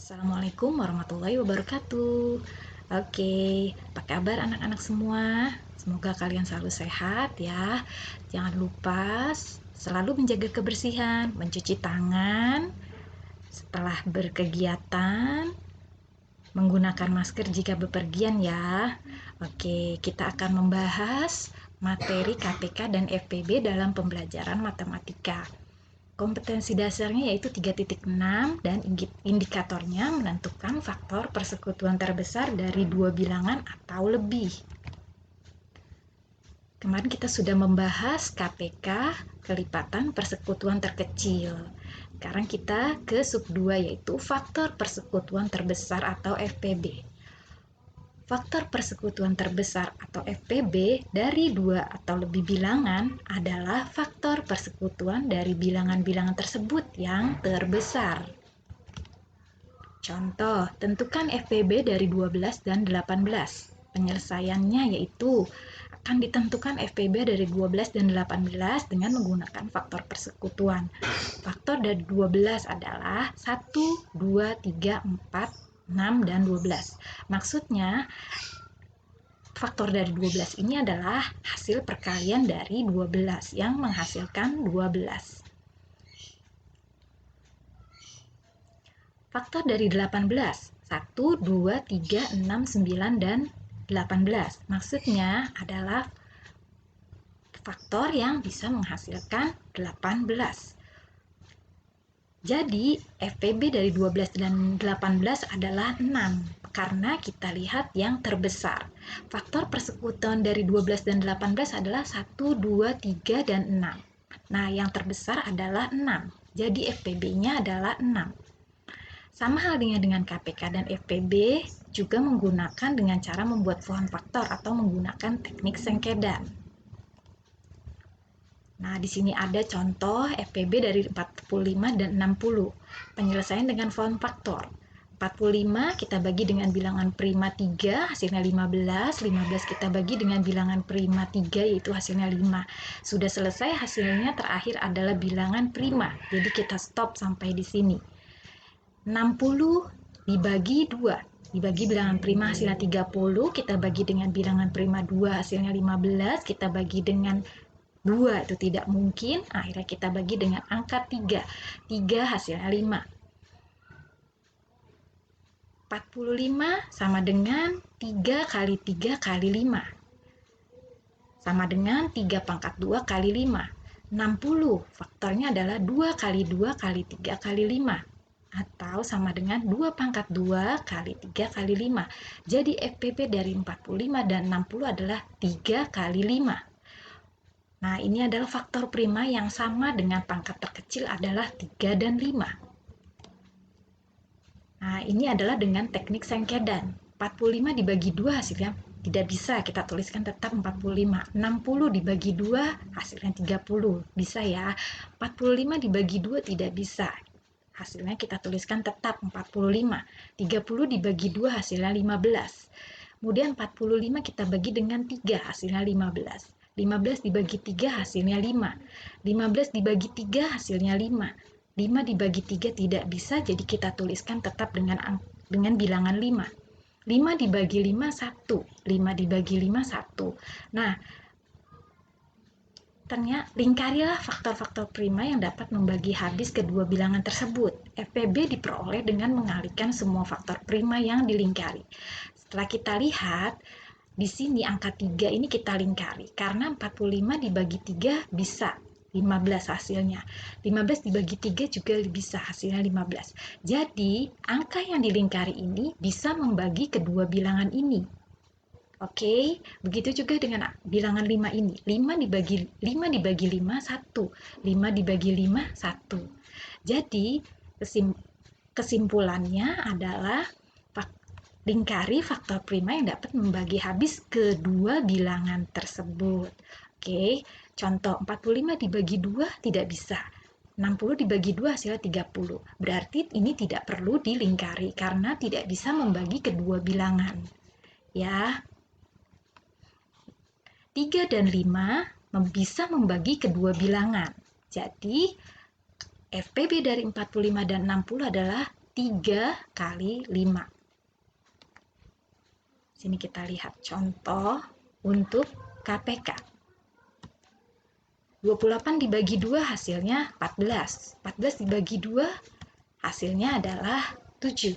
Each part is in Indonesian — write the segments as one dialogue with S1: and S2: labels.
S1: Assalamualaikum warahmatullahi wabarakatuh. Oke, apa kabar anak-anak semua? Semoga kalian selalu sehat ya. Jangan lupa selalu menjaga kebersihan, mencuci tangan setelah berkegiatan, menggunakan masker jika bepergian ya. Oke, kita akan membahas materi KPK dan FPB dalam pembelajaran matematika. Kompetensi dasarnya yaitu 3.6 dan indikatornya menentukan faktor persekutuan terbesar dari dua bilangan atau lebih. Kemarin kita sudah membahas KPK, kelipatan persekutuan terkecil. Sekarang kita ke sub 2 yaitu faktor persekutuan terbesar atau FPB. Faktor persekutuan terbesar atau FPB dari dua atau lebih bilangan adalah faktor persekutuan dari bilangan-bilangan tersebut yang terbesar. Contoh, tentukan FPB dari 12 dan 18. Penyelesaiannya yaitu akan ditentukan FPB dari 12 dan 18 dengan menggunakan faktor persekutuan. Faktor dari 12 adalah 1, 2, 3, 4, 6, dan 12. Maksudnya, faktor dari 12 ini adalah hasil perkalian dari 12 yang menghasilkan 12. Faktor dari 18, 1, 2, 3, 6, 9, dan 18. Maksudnya adalah faktor yang bisa menghasilkan 18. Jadi, FPB dari 12 dan 18 adalah 6, karena kita lihat yang terbesar. Faktor persekutuan dari 12 dan 18 adalah 1, 2, 3, dan 6. Nah, yang terbesar adalah 6. Jadi, FPB-nya adalah 6. Sama halnya dengan KPK dan FPB, juga menggunakan dengan cara membuat pohon faktor atau menggunakan teknik sengketa. Nah, di sini ada contoh FPB dari 45 dan 60. Penyelesaian dengan form faktor. 45 kita bagi dengan bilangan prima 3, hasilnya 15. 15 kita bagi dengan bilangan prima 3, yaitu hasilnya 5. Sudah selesai, hasilnya terakhir adalah bilangan prima. Jadi kita stop sampai di sini. 60 dibagi 2. Dibagi bilangan prima hasilnya 30, kita bagi dengan bilangan prima 2 hasilnya 15, kita bagi dengan 2 itu tidak mungkin, akhirnya kita bagi dengan angka 3. 3 hasilnya 5. 45 sama dengan 3 kali 3 kali 5. Sama dengan 3 pangkat 2 kali 5. 60 faktornya adalah 2 kali 2 kali 3 kali 5. Atau sama dengan 2 pangkat 2 kali 3 kali 5. Jadi FPB dari 45 dan 60 adalah 3 kali 5. Nah, ini adalah faktor prima yang sama dengan pangkat terkecil adalah 3 dan 5. Nah, ini adalah dengan teknik sengkedan. 45 dibagi 2 hasilnya tidak bisa, kita tuliskan tetap 45. 60 dibagi 2 hasilnya 30. Bisa ya. 45 dibagi 2 tidak bisa. Hasilnya kita tuliskan tetap 45. 30 dibagi 2 hasilnya 15. Kemudian 45 kita bagi dengan 3 hasilnya 15. 15 dibagi 3 hasilnya 5. 15 dibagi 3 hasilnya 5. 5 dibagi 3 tidak bisa, jadi kita tuliskan tetap dengan bilangan 5. 5 dibagi 5, 1. 5 dibagi 5, 1. Nah, ternyata lingkarilah faktor-faktor prima yang dapat membagi habis kedua bilangan tersebut. FPB diperoleh dengan mengalihkan semua faktor prima yang dilingkari. Setelah kita lihat, di sini angka 3 ini kita lingkari, karena 45 dibagi 3 bisa 15 hasilnya. 15 dibagi 3 juga bisa hasilnya 15. Jadi, angka yang dilingkari ini bisa membagi kedua bilangan ini. Oke, begitu juga dengan bilangan 5 ini. 5 dibagi 5, 1. 5 dibagi 5, 1. Jadi, kesimpulannya adalah lingkari faktor prima yang dapat membagi habis kedua bilangan tersebut. Oke, contoh 45 dibagi 2 tidak bisa. 60 dibagi 2 hasilnya 30. Berarti ini tidak perlu dilingkari karena tidak bisa membagi kedua bilangan. Ya. 3 dan 5 bisa membagi kedua bilangan. Jadi, FPB dari 45 dan 60 adalah 3 kali 5. Sini kita lihat contoh untuk KPK. 28 dibagi 2 hasilnya 14. 14 dibagi 2 hasilnya adalah 7.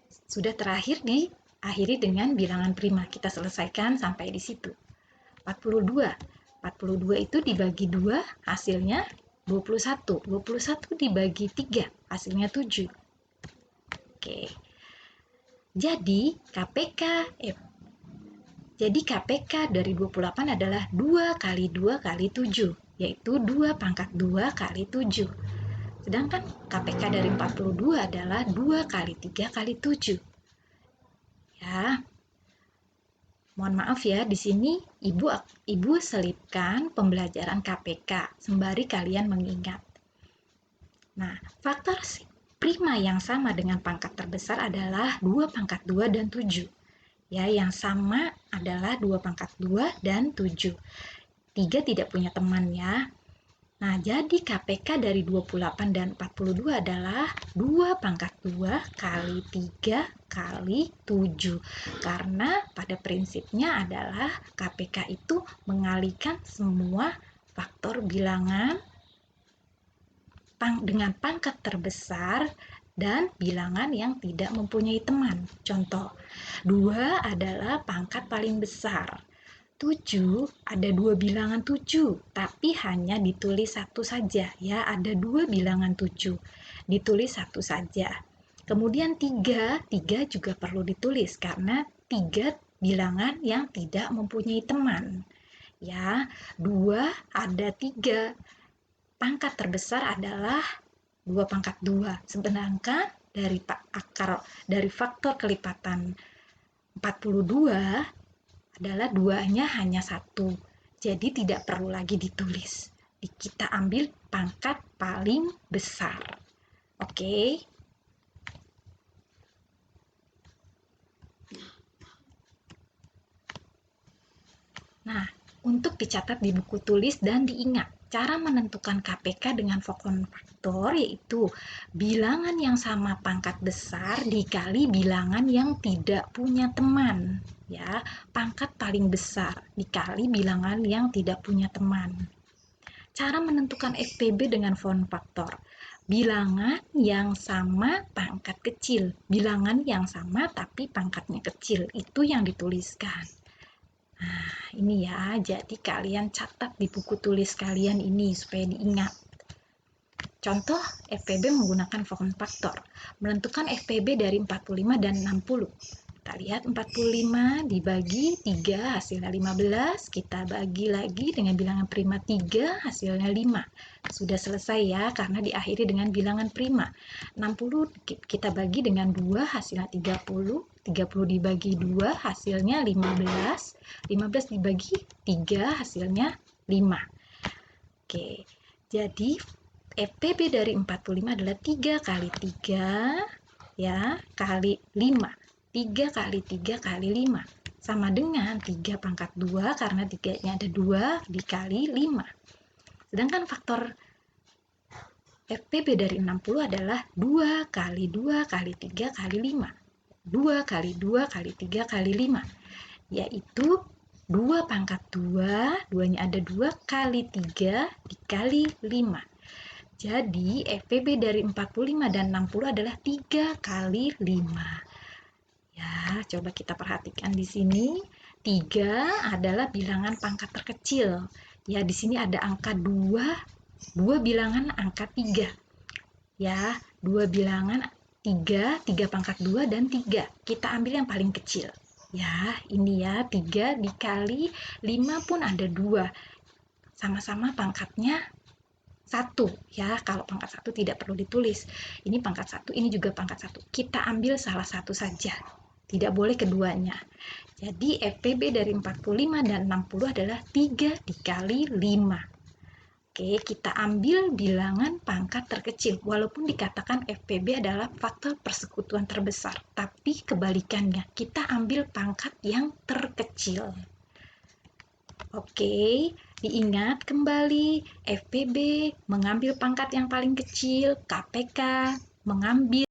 S1: Sudah terakhir diakhiri dengan bilangan prima. Kita selesaikan sampai di situ. 42. 42 itu dibagi 2 hasilnya 21. 21 dibagi 3 hasilnya 7. Oke. Jadi KPK dari 28 adalah 2 kali 2 kali 7, yaitu 2 pangkat 2 kali 7. Sedangkan KPK dari 42 adalah 2 kali 3 kali 7. Ya, mohon maaf ya, di sini Ibu selipkan pembelajaran KPK sembari kalian mengingat. Nah, faktor prima yang sama dengan pangkat terbesar adalah 2 pangkat 2 dan 7. Ya, yang sama adalah 2 pangkat 2 dan 7. 3 tidak punya teman ya. Nah, jadi KPK dari 28 dan 42 adalah 2 pangkat 2 kali 3 kali 7. Karena pada prinsipnya adalah KPK itu mengalihkan semua faktor bilangan dengan pangkat terbesar dan bilangan yang tidak mempunyai teman. Contoh, 2 adalah pangkat paling besar. 7 ada 2 bilangan 7, tapi hanya ditulis satu saja ya, ada 2 bilangan 7. Ditulis satu saja. Kemudian 3 juga perlu ditulis karena 3 bilangan yang tidak mempunyai teman. Ya, 2 ada 3. Pangkat terbesar adalah 2 pangkat 2. Sedangkan dari faktor kelipatan 42 adalah 2-nya hanya 1. Jadi tidak perlu lagi ditulis. Kita ambil pangkat paling besar. Oke. Nah, untuk dicatat di buku tulis dan diingat, cara menentukan KPK dengan faktor yaitu bilangan yang sama pangkat besar dikali bilangan yang tidak punya teman. Ya, pangkat paling besar dikali bilangan yang tidak punya teman. Cara menentukan FPB dengan faktor. Bilangan yang sama pangkat kecil. Bilangan yang sama tapi pangkatnya kecil. Itu yang dituliskan. Nah, ini ya, jadi kalian catat di buku tulis kalian ini supaya diingat. Contoh FPB menggunakan faktor. Menentukan FPB dari 45 dan 60. Kita lihat 45 dibagi 3 hasilnya 15. Kita bagi lagi dengan bilangan prima 3 hasilnya 5. Sudah selesai ya karena diakhiri dengan bilangan prima. 60 kita bagi dengan 2 hasilnya 30. 30 dibagi 2 hasilnya 15. 15 dibagi 3 hasilnya 5. Oke, jadi FPB dari 45 adalah 3 kali 3 ya, kali 5. 3 kali 3 kali 5 sama dengan 3 pangkat 2 karena 3-nya ada 2 dikali 5. Sedangkan faktor FPB dari 60 adalah 2 kali 2 kali 3 kali 5. 2 kali 2 kali 3 kali 5, yaitu 2 pangkat 2, 2-nya ada 2 kali 3 dikali 5. Jadi FPB dari 45 dan 60 adalah 3 kali 5. Ya, coba kita perhatikan di sini. 3 adalah bilangan pangkat terkecil. Ya, di sini ada angka 2 bilangan angka 3. Ya, 2 bilangan 3 pangkat 2 dan 3. Kita ambil yang paling kecil. Ya, ini ya, 3 dikali 5 pun ada 2. Sama-sama pangkatnya 1. Ya, kalau pangkat 1 tidak perlu ditulis. Ini pangkat 1, ini juga pangkat 1. Kita ambil salah satu saja. Tidak boleh keduanya. Jadi FPB dari 45 dan 60 adalah 3 dikali 5. Oke, kita ambil bilangan pangkat terkecil. Walaupun dikatakan FPB adalah faktor persekutuan terbesar, tapi kebalikannya, kita ambil pangkat yang terkecil. Oke, diingat kembali FPB mengambil pangkat yang paling kecil, KPK mengambil